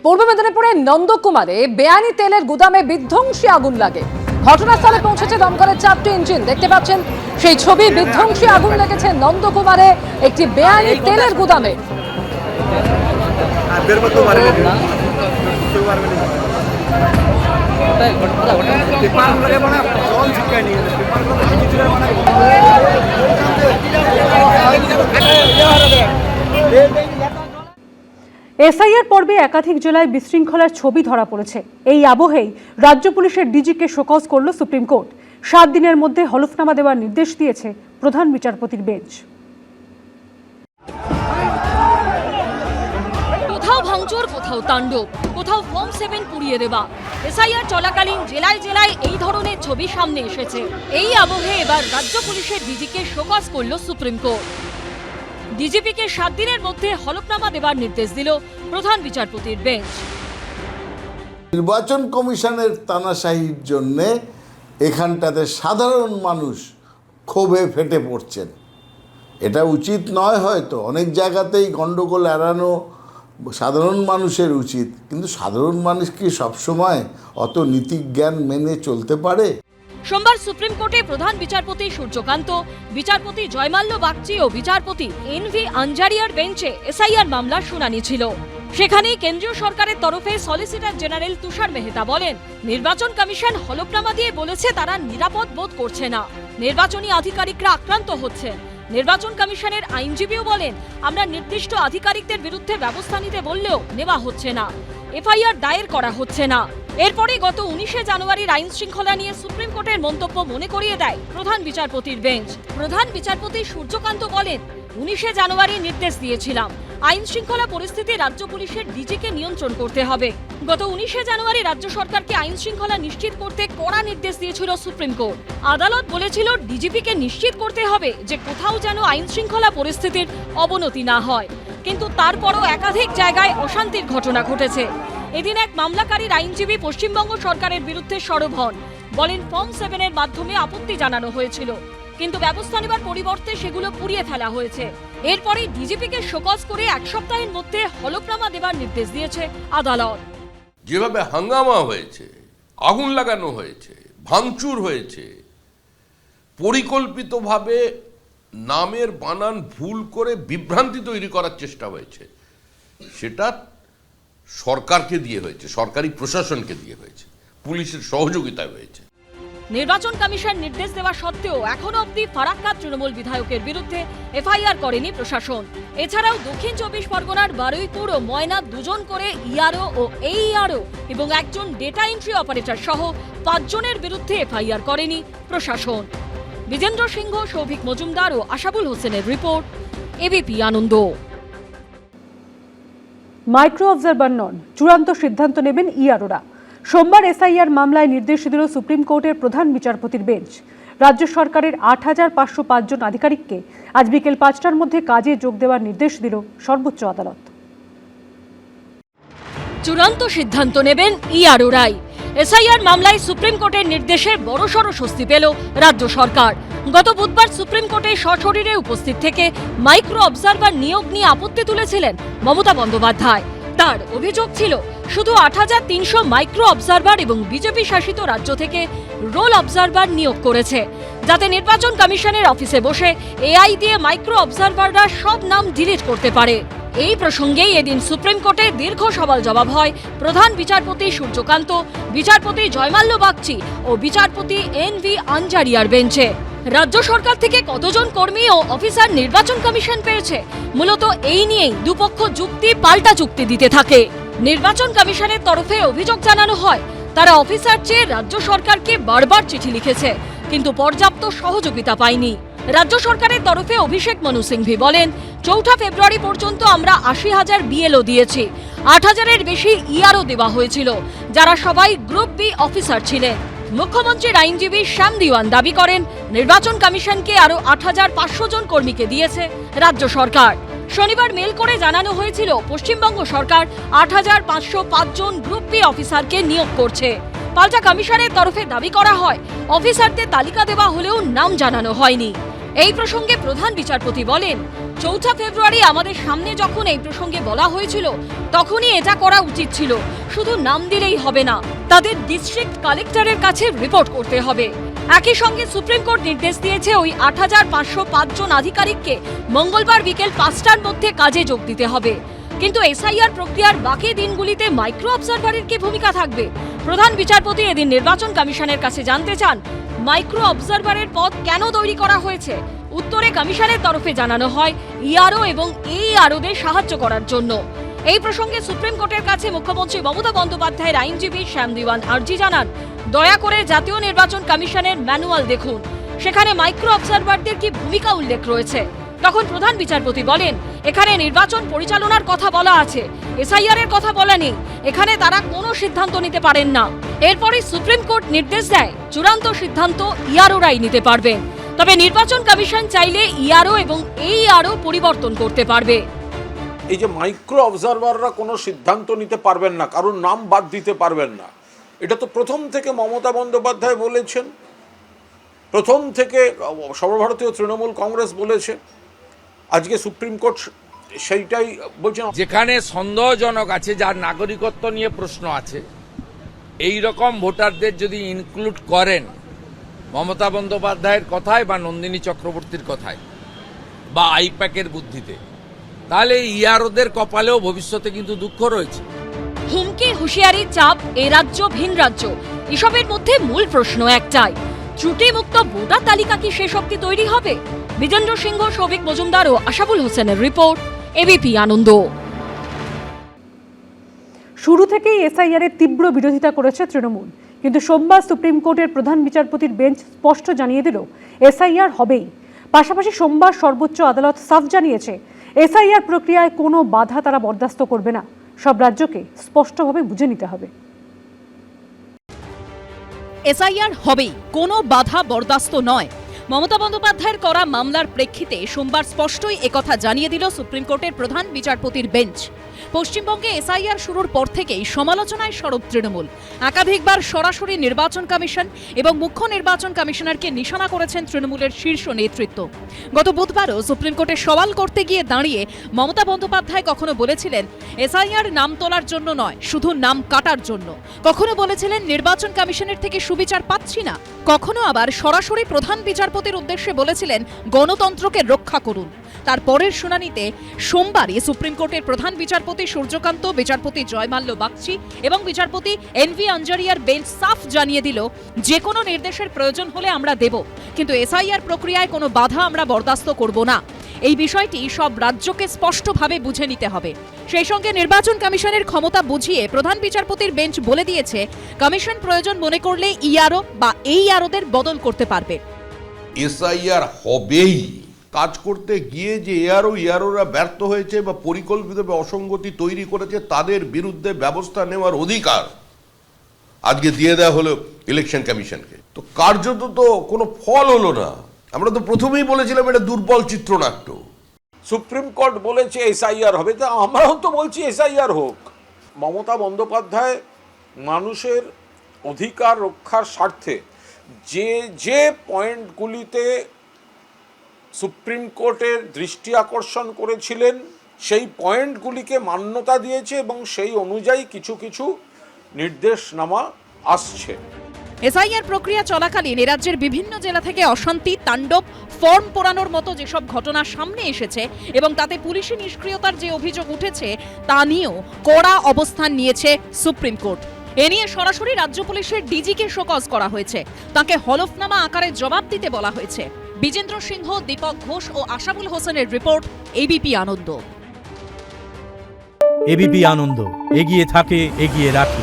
পূর্ব মেদিনীপুরের নন্দকুমারে বেআইনি তেলের গুদামে বিধ্বংসী আগুন লাগে। ঘটনাস্থলে পৌঁছেছে দমকলের 4টি ইঞ্জিন। দেখতে পাচ্ছেন সেই ছবি। বিধ্বংসী আগুন লেগেছে নন্দকুমারে একটি বেআইনি তেলের গুদামে। এসআইআর পর্বে একাধিক জেলায় বিশৃঙ্খলার ছবি ধরা পড়েছে। এই আবহেই রাজ্য পুলিশের ডিজিকে শোকজ করল সুপ্রিম কোর্ট। 7 দিনের মধ্যে হলফনামা দেওয়ার নির্দেশ দিয়েছে প্রধান বিচারপতির বেঞ্চ। কোথাও ভাঙচুর, কোথাও তাণ্ডব, কোথাও ফর্ম 7 পুড়িয়ে দেওয়া। এসআইআর চলাকালীন জেলায় জেলায় এই ধরনের ছবি সামনে এসেছে। এই আবহে এবার রাজ্য পুলিশের ডিজিকে শোকজ করল সুপ্রিম কোর্ট। ডিজিপিকে 7 দিনের মধ্যে হলফনামা দেওয়ার নির্দেশ দিল প্রধান বিচারপতির বেঞ্চ। নির্বাচন কমিশনের তানাশাহির জন্য এখানটাতে সাধারণ মানুষ ক্ষোভে ফেটে পড়ছেন। এটা উচিত নয়, হয়তো অনেক জায়গাতেই গণ্ডগোল এড়ানো সাধারণ মানুষের উচিত, কিন্তু সাধারণ মানুষ কি সবসময় অত নীতিজ্ঞান মেনে চলতে পারে? সোমবার সুপ্রিম কোর্টে প্রধান বিচারপতি সূর্যকান্ত, বিচারপতি জয়মাল্য বাগচি ও বিচারপতি এনভি আঞ্জারিয়ার বেঞ্চে এসআইআর মামলার শুনানি ছিল। সেখানে কেন্দ্রীয় সরকারের তরফে সলিসিটর জেনারেল তুষার মেহতা বলেন, নির্বাচন কমিশন হলফনামা দিয়ে বলেছে তারা নিরাপদ বোধ করছে না, নির্বাচনী আধিকারিকরা আক্রান্ত হচ্ছেন। নির্বাচন কমিশনের আইনজীবীও বলেন, আমরা নির্দিষ্ট আধিকারিকদের বিরুদ্ধে ব্যবস্থা নিতে বললেও নেওয়া হচ্ছে না, এফআইআর দায়ের করা হচ্ছে না। এরপরে গত 19শে জানুয়ারির আইন শৃঙ্খলা নিয়ে সুপ্রিম কোর্টের মন্তব্য মনে করিয়ে দেয় প্রধান বিচারপতির বেঞ্চ। প্রধান বিচারপতি সূর্যকান্ত বলেন, 19শে জানুয়ারি নির্দেশ দিয়েছিলাম আইন শৃঙ্খলা পরিস্থিতি রাজ্য পুলিশের ডিজিকে নিয়ন্ত্রণ করতে হবে। গত 19শে জানুয়ারি রাজ্য সরকারকে আইন শৃঙ্খলা নিশ্চিত করতে কড়া নির্দেশ দিয়েছিল সুপ্রিম কোর্ট। আদালত বলেছিল ডিজিপিকে নিশ্চিত করতে হবে যে কোথাও যেন আইন শৃঙ্খলা পরিস্থিতির অবনতি না হয়, কিন্তু তারপরও একাধিক জায়গায় অশান্তির ঘটনা ঘটেছে। এদিন এক মামলাকারীর আইনজীবী পশ্চিমবঙ্গ সরকারের বিরুদ্ধে সরব হন। বলেন, ফর্ম 7-এর মাধ্যমে আপত্তি জানানো হয়েছিল, কিন্তু ব্যবস্থা নেবার পরিবর্তে সেগুলো পুড়িয়ে ফেলা হয়েছে। এরপরে ডিজিপিকে শোকজ করে 1 সপ্তাহের মধ্যে হলফনামা দেবার নির্দেশ দিয়েছে আদালত। যেভাবে হাঙ্গামা হয়েছে, আগুন লাগানো হয়েছে, ভাঙচুর হয়েছে, পরিকল্পিতভাবে নামের বানান ভুল করে বিভ্রান্তি তৈরি করার চেষ্টা হয়েছে, সেটা সরকারকে দিয়ে হয়েছে, সরকারি প্রশাসনকে দিয়ে হয়েছে, পুলিশের সহযোগিতায় হয়েছে। নির্বাচন কমিশন নির্দেশ দেওয়া সত্ত্বেও এখনো অবধি ফারাক্কা তৃণমূল বিধায়কের বিরুদ্ধে এফআইআর করেনি প্রশাসন। এছাড়াও দক্ষিণ 24 পরগনার বারুইপুর ও ময়না 2 জন করে ইআরও ও এইআরও এবং একজন ডেটা এন্ট্রি অপারেটর সহ 5 জনের বিরুদ্ধে এফআইআর করেনি প্রশাসন। বিজেন্দ্র সিংহ, সৌভিক মজুমদার ও আশাবুল হোসেনের রিপোর্ট, এবিপি আনন্দ। মাইক্রো অবজারভার নন, চূড়ান্ত সিদ্ধান্ত নেবেন ইআরওরা। সোমবার এসআইআর মামলায় নির্দেশ দিল সুপ্রিম কোর্টের প্রধান বিচারপতির বেঞ্চ। রাজ্য সরকারের 8505 জন আধিকারিককে আজ বিকেল 5টার মধ্যে কাজে যোগ দেওয়ার নির্দেশ দিল সর্বোচ্চ আদালত। চূড়ান্ত সিদ্ধান্ত নেবেন ইআরওরাই। এসআইআর মামলায় সুপ্রিম কোর্টের নির্দেশে বড়সড় স্বস্তি পেল রাজ্য সরকার। গত বুধবার সুপ্রিম কোর্টে সশরীরে উপস্থিত থেকে মাইক্রো অবজারভার নিয়োগ নিয়ে আপত্তি তুলেছিলেন মমতা বন্দ্যোপাধ্যায়। তার অভিযোগ ছিল, শুধু 8300 মাইক্রো অবজারভার এবং বিজেপি শাসিত রাজ্য থেকে রোল অবজারভার নিয়োগ করেছে, যাতে নির্বাচন কমিশনের অফিসে বসে এআই দিয়ে মাইক্রো অবজারভাররা সব নাম ডিলিট করতে পারে। এই প্রসঙ্গেই এদিন সুপ্রিম কোর্টে দীর্ঘ সওয়াল জবাব হয় প্রধান বিচারপতি সূর্যকান্ত, বিচারপতি জয়মাল্য বাগচি ও বিচারপতি এনভি আঞ্জারিয়ার বেঞ্চে। রাজ্য সরকার থেকে কতজন কর্মী ও অফিসার নির্বাচন কমিশন পেয়েছে, মূলত এই নিয়েই দুপক্ষ যুক্তি পাল্টা যুক্তি দিতে থাকে। নির্বাচন কমিশনের তরফে অভিযোগ জানানো হয়, তারা অফিসার চেয়ে রাজ্য সরকারকে বারবার চিঠি লিখেছে, কিন্তু পর্যাপ্ত সহযোগিতা পায়নি। রাজ্য সরকারের তরফে অভিষেক মনু সিংভি বলেন, 4 ফেব্রুয়ারি পর্যন্ত আমরা 80,000 বিএলও দিয়েছি, 8,000-এর বেশি ইআরও দেওয়া হয়েছিল, যারা সবাই গ্রুপ বি অফিসার ছিলেন। মুখ্যমন্ত্রীর আইনজীবী শ্যাম দিওয়ান দাবি করেন, নির্বাচন কমিশনকে আরো 8500 জন কর্মীকে দিয়েছে রাজ্য সরকার। শনিবার মেল করে জানানো হয়েছিল, পশ্চিমবঙ্গ সরকার 8505 জন গ্রুপ বি অফিসারকে নিয়োগ করছে। পাল্টা কমিশনের তরফে দাবি করা হয়, অফিসারদের তালিকা দেওয়া হলেও নাম জানানো হয়নি। এই প্রসঙ্গে প্রধান বিচারপতি বলেন, 4 ফেব্রুয়ারি আমাদের সামনে যখন এই প্রসঙ্গে বলা হয়েছিল তখনই এটা করা উচিত ছিল। শুধু নাম দিলেই হবে না, তাদের ডিস্ট্রিক্ট কালেক্টরের কাছে রিপোর্ট করতে হবে। একই সঙ্গে সুপ্রিম কোর্ট নির্দেশ দিয়েছে ওই ৮৫০৫ জন আধিকারিককে মঙ্গলবার বিকেল ৫টার মধ্যে কাজে যোগ দিতে হবে। কিন্তু এসআইআর প্রক্রিয়ার বাকি দিনগুলিতে মাইক্রো অবজারভারের কি ভূমিকা থাকবে? প্রধান বিচারপতি এদিন নির্বাচন কমিশনের কাছে জানতে চান মাইক্রো অবজারভারের পদ কেন তৈরি করা হয়েছে। উত্তরে কমিশনের তরফে জানানো হয় ইআরও এবং এইআরওদের সাহায্য করার জন্য। এই প্রসঙ্গে সুপ্রিম কোর্টের কাছে মুখ্যমন্ত্রী মমতা বন্দ্যোপাধ্যায়ের আইনজীবী শ্যাম দিওয়ান আর্জি জানান, দয়া করে জাতীয় নির্বাচন কমিশনের ম্যানুয়াল দেখুন, সেখানে মাইক্রো অবজারভারদের কি ভূমিকা উল্লেখ রয়েছে। তখন প্রধান বিচারপতি বলেন, এখানে নির্বাচন পরিচালনার কথা বলা আছে, এসআইআর এর কথা বলা নেই, এখানে তারা কোনো সিদ্ধান্ত নিতে পারেন না। এরপরে সুপ্রিম কোর্ট নির্দেশ দেয় চূড়ান্ত সিদ্ধান্ত ইআরওরাই নিতে পারবেন। তবে নির্বাচন কমিশন চাইলে ইআরও এবং এইআরও পরিবর্তন করতে পারবে। এই যে মাইক্রো অবজারভাররা কোনো সিদ্ধান্ত নিতে পারবেন না, কারণ নাম বাদ দিতে পারবেন না, এটা তো প্রথম থেকে মমতা বন্দ্যোপাধ্যায় বলেছেন, প্রথম থেকে সর্বভারতীয় তৃণমূল কংগ্রেস বলেছে, আজকে সুপ্রিম কোর্ট সেইটাই বলছেন। যেখানে সন্দেহজনক আছে, যার নাগরিকত্ব নিয়ে প্রশ্ন আছে, এই রকম ভোটারদের যদি ইনক্লুড করেন মমতা বন্দ্যোপাধ্যায়ের কথায় বা নন্দিনী চক্রবর্তীর কথায় বা আইপ্যাকের বুদ্ধিতে, তাহলে ইআরওদের কপালেও ভবিষ্যতে কিন্তু দুঃখ রয়েছে। হুমকি, হুঁশিয়ারি, চাপ, এ রাজ্য ভিন রাজ্য, এসবের মধ্যে মূল প্রশ্ন একটাই, ত্রুটিমুক্ত ভোটার তালিকা কি শেষ অবধি তৈরি হবে? বিজেন্দ্র সিংহ, সৌভিক মজুমদার ও আশাবুল হোসেনের রিপোর্ট, এবিপি আনন্দ। শুরু থেকেই এসআইআর এর তীব্র বিরোধিতা করেছে তৃণমূল, কিন্তু সোমবার সুপ্রিম কোর্টের প্রধান বিচারপতির বেঞ্চ স্পষ্ট জানিয়ে দিল এসআইআর হবেই। পাশাপাশি সোমবার সর্বোচ্চ আদালত সাফ জানিয়েছে এসআইআর প্রক্রিয়ায় কোনো বাধা তারা বরদাস্ত করবে না, সব রাজ্যকে স্পষ্টভাবে বুঝে নিতে হবে। এসআইআর হবেই, কোনো বাধা বরদাস্ত নয়। মমতা বন্দ্যোপাধ্যায়ের করা মামলার প্রেক্ষিতে সোমবার স্পষ্টই একথা জানিয়ে দিল সুপ্রিম কোর্টের প্রধান বিচারপতির বেঞ্চ। পশ্চিমবঙ্গে এসআইআর শুরুর পর থেকেই সমালোচনায় সরব তৃণমূল। একাধিকবার সরাসরি নির্বাচন কমিশন এবং মুখ্য নির্বাচন কমিশনারকে নিশানা করেছেন তৃণমূলের শীর্ষ নেতৃত্ব। গত বুধবারও সুপ্রিম কোর্টে সওয়াল করতে গিয়ে দাঁড়িয়ে মমতা বন্দ্যোপাধ্যায় কখনো বলেছিলেন এসআইআর নাম তোলার জন্য নয়, শুধু নাম কাটার জন্য। কখনো বলেছিলেন নির্বাচন কমিশনের থেকে সুবিচার পাচ্ছি না, কখনো আবার সরাসরি প্রধান বিচারপতির উদ্দেশ্যে বলেছিলেন গণতন্ত্রকে রক্ষা করুন। তার পরের শুনানিতে সোমবারই সুপ্রিম কোর্টের প্রধান বিচারপতি সূর্যকান্ত, বিচারপতি জয়মাল্য বাগচি এবং বিচারপতি এনভি আঞ্জারিয়ার বেঞ্চ সাফ জানিয়ে দিল যে কোনো নির্দেশের প্রয়োজন হলে আমরা দেব, কিন্তু এসআইআর প্রক্রিয়ায় কোনো বাধা আমরা বরদাস্ত করব না। এই বিষয়টি সব রাজ্যকে স্পষ্টভাবে বুঝে নিতে হবে। সেই সঙ্গে নির্বাচন কমিশনের ক্ষমতা বুঝিয়ে প্রধান বিচারপতির বেঞ্চ বলে দিয়েছে কমিশন প্রয়োজন মনে করলে ইআরও বা এইআরওদের বদল করতে পারবে। এসআইআর হবেই। কাজ করতে গিয়ে যে ইআরওরা ব্যর্থ হয়েছে বা পরিকল্পিতভাবে অসঙ্গতি তৈরি করেছে, তাদের বিরুদ্ধে ব্যবস্থা নেওয়ার অধিকার আজকে দিয়ে দেওয়া হলো ইলেকশন কমিশনকে। তো কার্যত তো কোনো ফল হলো না। আমরা তো প্রথমেই বলেছিলাম এটা দুর্বল চিত্রনাট্য। সুপ্রিম কোর্ট বলেছে এসআইআর হবে, তা আমরাও তো বলছি এসআইআর হোক। মমতা বন্দ্যোপাধ্যায় মানুষের অধিকার রক্ষার স্বার্থে যে যে পয়েন্টগুলিতে সুপ্রিম কোর্টের দৃষ্টি আকর্ষণ করেছিলেন সেই পয়েন্টগুলিকে মান্যতা দিয়েছে এবং সেই অনুযায়ী কিছু কিছু নির্দেশনামা আসছে। এসআইআর প্রক্রিয়া চলাকালীন রাজ্যের বিভিন্ন জেলা থেকে অশান্তি, তাণ্ডব, ফর্ম পোড়ানোর মতো যেসব ঘটনা সামনে এসেছে এবং তাতে পুলিশি নিষ্ক্রিয়তার যে অভিযোগ উঠেছে তা নিয়েও কড়া অবস্থান নিয়েছে সুপ্রিম কোর্ট। এ নিয়ে সরাসরি রাজ্য পুলিশের ডিজিকে শোকজ করা হয়েছে, তাকে হলফনামা আকারে জবাব দিতে বলা হয়েছে। বিজেন্দ্র সিংহ, দীপক ঘোষ ও আশাবুল হোসেনের রিপোর্ট, এবিপি আনন্দ। এবিপি আনন্দ, এগিয়ে থাকে, এগিয়ে রাখে।